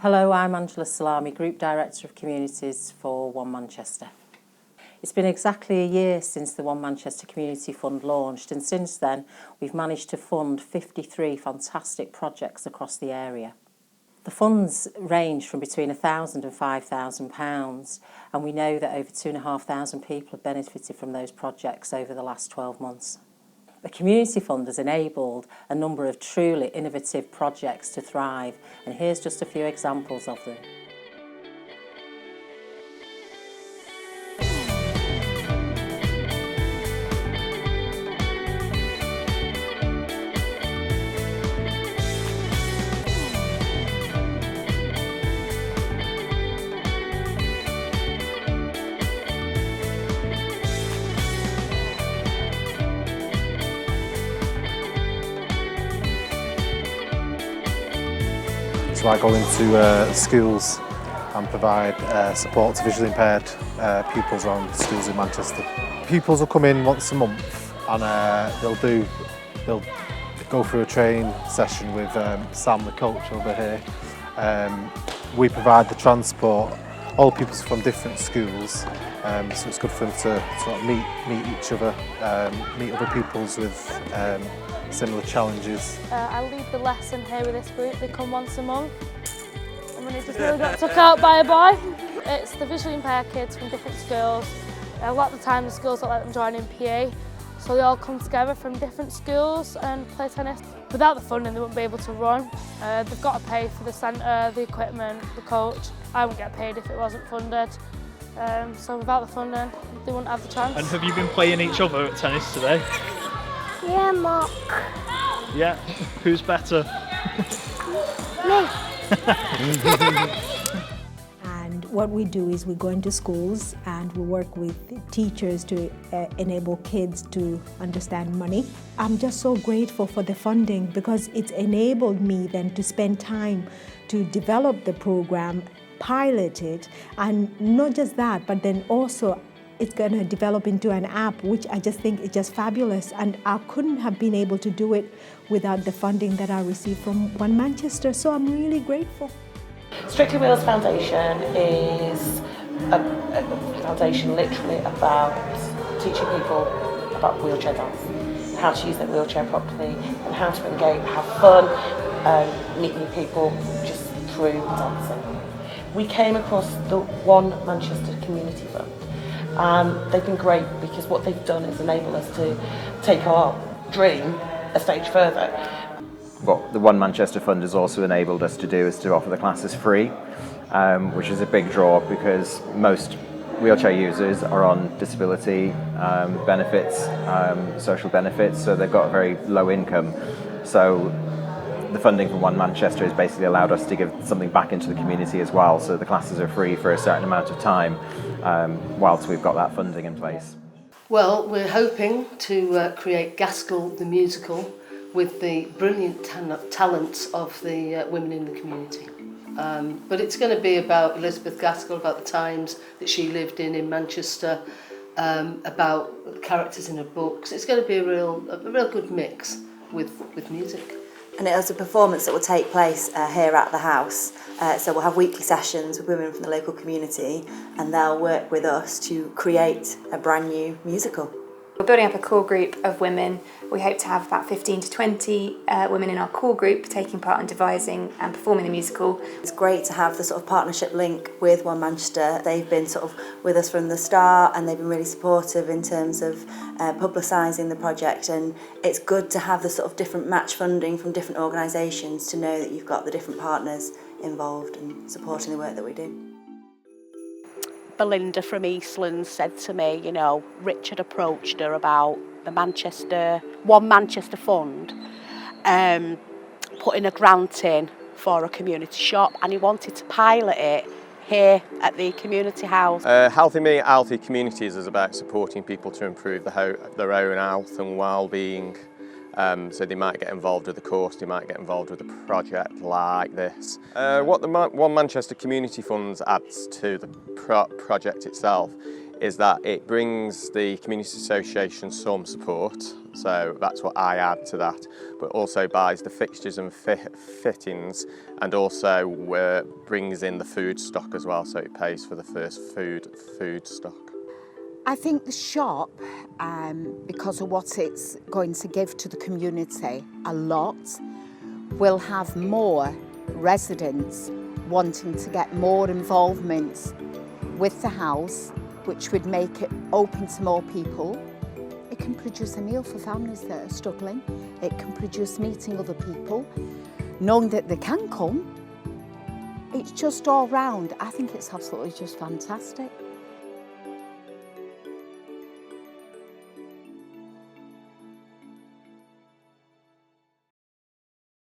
Hello, I'm Angela Salami, Group Director of Communities for One Manchester. It's been exactly a year since the One Manchester Community Fund launched, and since then we've managed to fund 53 fantastic projects across the area. The funds range from between £1,000 and £5,000, and we know that over 2,500 people have benefited from those projects over the last 12 months. The Community Fund has enabled a number of truly innovative projects to thrive, and here's just a few examples of them. So I go into schools and provide support to visually impaired pupils around schools in Manchester. Pupils will come in once a month and they'll go through a training session with Sam, the coach over here. We provide the transport. All pupils from different schools, so it's good for them to sort of meet each other, meet other pupils with similar challenges. I lead the lesson here with this group. They come once a month, and when it just really got took out by a boy. It's the visually impaired kids from different schools. A lot of the time the schools don't let them join in PE, so they all come together from different schools and play tennis. Without the funding they wouldn't be able to run. They've got to pay for the centre, the equipment, the coach. I wouldn't get paid if it wasn't funded. So without the funding they wouldn't have the chance. And have you been playing each other at tennis today? Yeah, Mark. Yeah, who's better? Me. And what we do is we go into schools and we work with teachers to enable kids to understand money. I'm just so grateful for the funding because it's enabled me then to spend time to develop the program, pilot it, and not just that, but then also it's going to develop into an app, which I just think is just fabulous. And I couldn't have been able to do it without the funding that I received from One Manchester, so I'm really grateful. Strictly Wheels Foundation is a foundation literally about teaching people about wheelchair dance, how to use their wheelchair properly, and how to engage, have fun, meet new people just through dancing. We came across the One Manchester Community Fund. They've been great because what they've done is enable us to take our dream a stage further. What the One Manchester Fund has also enabled us to do is to offer the classes free, which is a big draw because most wheelchair users are on disability benefits, social benefits, so they've got a very low income. So the funding from One Manchester has basically allowed us to give something back into the community as well, so the classes are free for a certain amount of time whilst we've got that funding in place. Well, we're hoping to create Gaskell the musical with the brilliant talents of the women in the community. But it's going to be about Elizabeth Gaskell, about the times that she lived in Manchester, about characters in her books. It's going to be a real good mix with music. And it is a performance that will take place here at the house. So we'll have weekly sessions with women from the local community and they'll work with us to create a brand new musical. We're building up a core group of women. We hope to have about 15 to 20 women in our core group taking part in devising and performing the musical. It's great to have the sort of partnership link with One Manchester. They've been sort of with us from the start and they've been really supportive in terms of publicising the project, and it's good to have the sort of different match funding from different organisations to know that you've got the different partners involved and supporting the work that we do. Belinda from Eastland said to me, you know, Richard approached her about the One Manchester Fund, putting a grant in for a community shop, and he wanted to pilot it here at the community house. Healthy Communities is about supporting people to improve their own health and well-being. So they might get involved with the course, they might get involved with a project like this. What the One Manchester Community Funds adds to the project itself is that it brings the community association some support. So that's what I add to that, but also buys the fixtures and fittings, and also brings in the food stock as well, so it pays for the first food stock. I think the shop, because of what it's going to give to the community a lot, will have more residents wanting to get more involvement with the house, which would make it open to more people. It can produce a meal for families that are struggling. It can produce meeting other people, knowing that they can come. It's just all round. I think it's absolutely just fantastic.